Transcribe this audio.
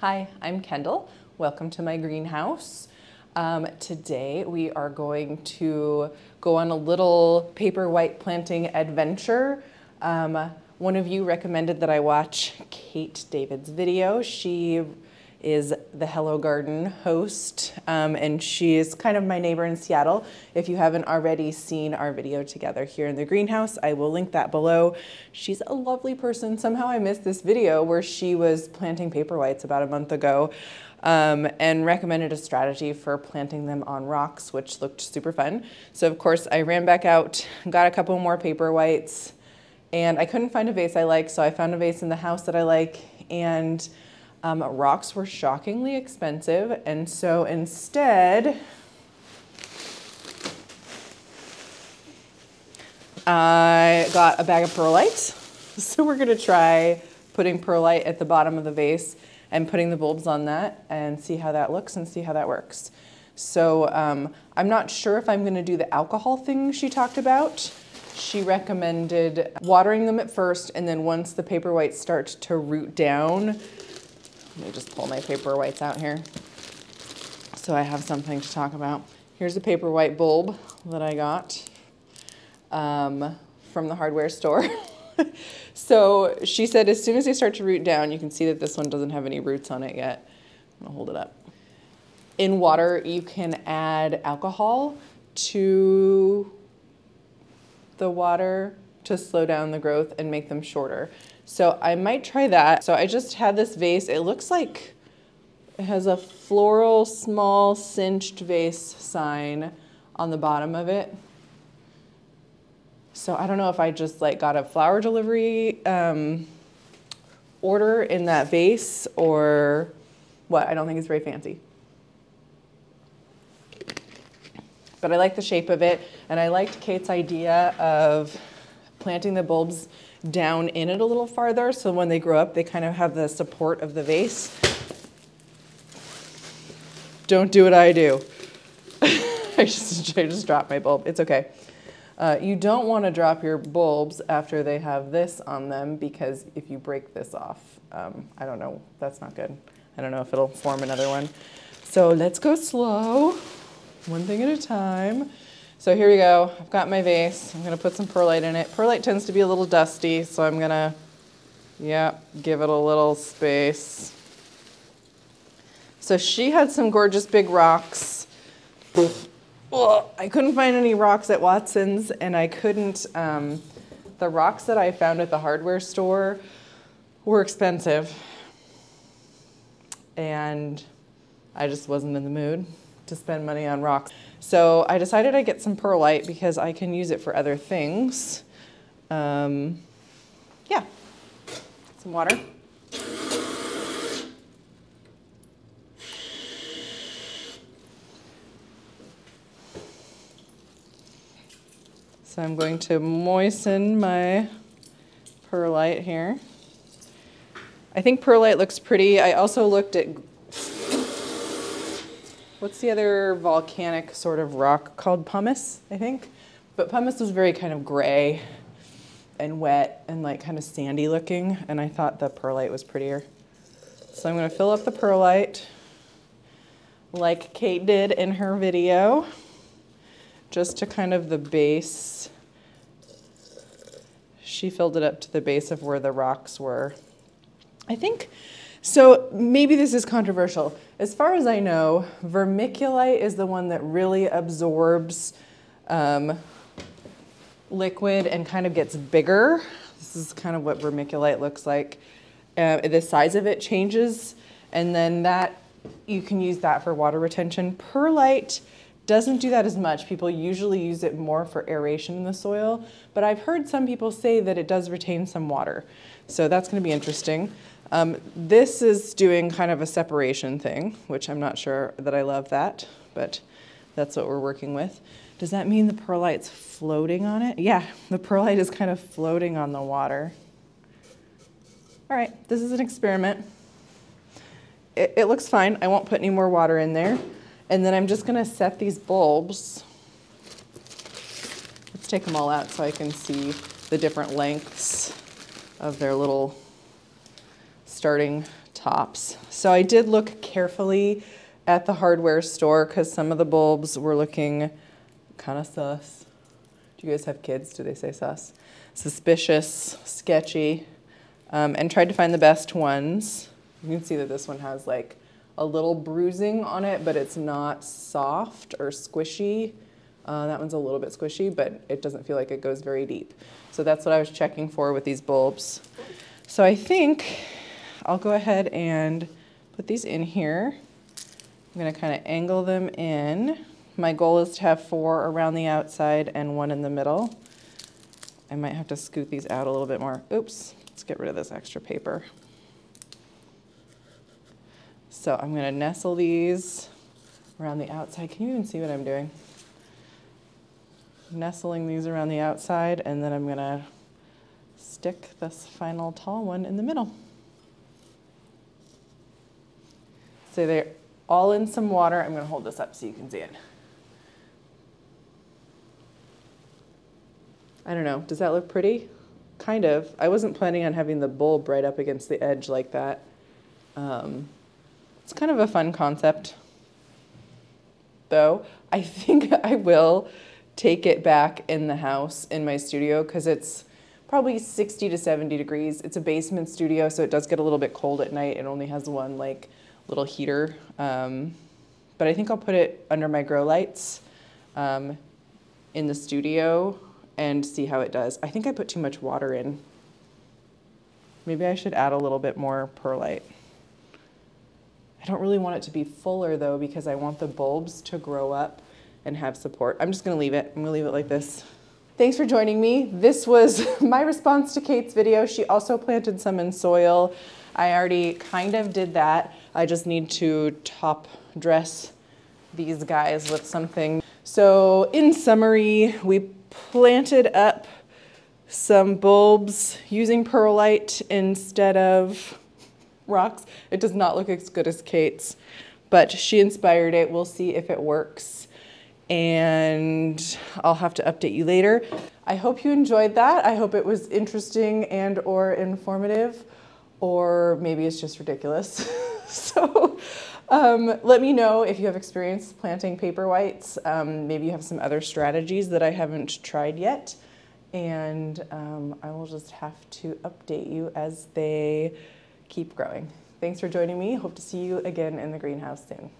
Hi, I'm Kendall. Welcome to my greenhouse. Today we are going to go on a little Paperwhite planting adventure. One of you recommended that I watch Kate David's video. She is the Hello Garden host, and she is kind of my neighbor in Seattle. If you haven't already seen our video together here in the greenhouse, I will link that below. She's a lovely person. Somehow I missed this video where she was planting Paperwhites about a month ago, and recommended a strategy for planting them on rocks, which looked super fun. So of course I ran back out, got a couple more Paperwhites, and I couldn't find a vase I like, so I found a vase in the house that I like, and rocks were shockingly expensive, and so instead I got a bag of perlite. So we're gonna try putting perlite at the bottom of the vase and putting the bulbs on that and see how that looks and see how that works. So I'm not sure if I'm gonna do the alcohol thing she talked about. She recommended watering them at first, and then once the Paperwhites start to root down, let me just pull my Paperwhites out here so I have something to talk about. Here's a Paperwhite bulb that I got from the hardware store. So she said as soon as they start to root down, you can see that this one doesn't have any roots on it yet. I'm gonna hold it up. In water, you can add alcohol to the water to slow down the growth and make them shorter. So I might try that. So I just had this vase. It looks like it has a floral small cinched vase sign on the bottom of it. So I don't know if I just like got a flower delivery order in that vase or what. I don't think it's very fancy. But I like the shape of it, and I liked Kate's idea of planting the bulbs down in it a little farther, so when they grow up, they kind of have the support of the vase. Don't do what I do. I just dropped my bulb. It's okay. You don't want to drop your bulbs after they have this on them, because if you break this off, I don't know, that's not good. I don't know if it'll form another one. So let's go slow, one thing at a time. So here we go. I've got my vase. I'm gonna put some perlite in it. Perlite tends to be a little dusty, so I'm gonna, give it a little space. So she had some gorgeous big rocks. I couldn't find any rocks at Watson's, and I couldn't, the rocks that I found at the hardware store were expensive, and I just wasn't in the mood to spend money on rocks. So I decided I'd get some perlite because I can use it for other things. Some water. So I'm going to moisten my perlite here. I think perlite looks pretty. I also looked at, what's the other volcanic sort of rock called? Pumice, I think. But pumice was very kind of gray and wet and like kind of sandy looking, and I thought the perlite was prettier. So I'm gonna fill up the perlite like Kate did in her video, just to kind of the base. She filled it up to the base of where the rocks were. I think, so maybe this is controversial. As far as I know, vermiculite is the one that really absorbs liquid and kind of gets bigger. This is kind of what vermiculite looks like. The size of it changes, and then that, you can use that for water retention. Perlite doesn't do that as much. People usually use it more for aeration in the soil, but I've heard some people say that it does retain some water. So that's gonna be interesting. This is doing kind of a separation thing, which I'm not sure that I love that, but that's what we're working with. Does that mean the perlite's floating on it? Yeah, the perlite is kind of floating on the water. All right, this is an experiment. It looks fine. I won't put any more water in there. And then I'm just gonna set these bulbs. Let's take them all out so I can see the different lengths of their little starting tops. So I did look carefully at the hardware store because some of the bulbs were looking kind of sus. Do you guys have kids? Do they say sus? Suspicious, sketchy, and tried to find the best ones. You can see that this one has like a little bruising on it, but it's not soft or squishy. That one's a little bit squishy, but it doesn't feel like it goes very deep. So that's what I was checking for with these bulbs. So I think I'll go ahead and put these in here. I'm gonna kind of angle them in. My goal is to have 4 around the outside and 1 in the middle. I might have to scoot these out a little bit more. Oops, let's get rid of this extra paper. So I'm gonna nestle these around the outside. Can you even see what I'm doing? Nestling these around the outside, and then I'm gonna stick this final tall one in the middle. So they're all in some water. I'm gonna hold this up so you can see it. I don't know, does that look pretty? Kind of. I wasn't planning on having the bulb right up against the edge like that. It's kind of a fun concept, though. I think I will take it back in the house in my studio because it's probably 60 to 70 degrees. It's a basement studio, so it does get a little bit cold at night. It only has one like little heater. But I think I'll put it under my grow lights in the studio and see how it does. I think I put too much water in. Maybe I should add a little bit more perlite. I don't really want it to be fuller though because I want the bulbs to grow up and have support. I'm just gonna leave it. I'm gonna leave it like this. Thanks for joining me. This was my response to Kate's video. She also planted some in soil. I already kind of did that. I just need to top dress these guys with something. So in summary, we planted up some bulbs using perlite instead of rocks. It does not look as good as Kate's, but she inspired it. We'll see if it works, and I'll have to update you later. I hope you enjoyed that. I hope it was interesting and or informative, or maybe it's just ridiculous. So let me know if you have experience planting Paperwhites. Maybe you have some other strategies that I haven't tried yet, and I will just have to update you as they keep growing. Thanks for joining me. Hope to see you again in the greenhouse soon.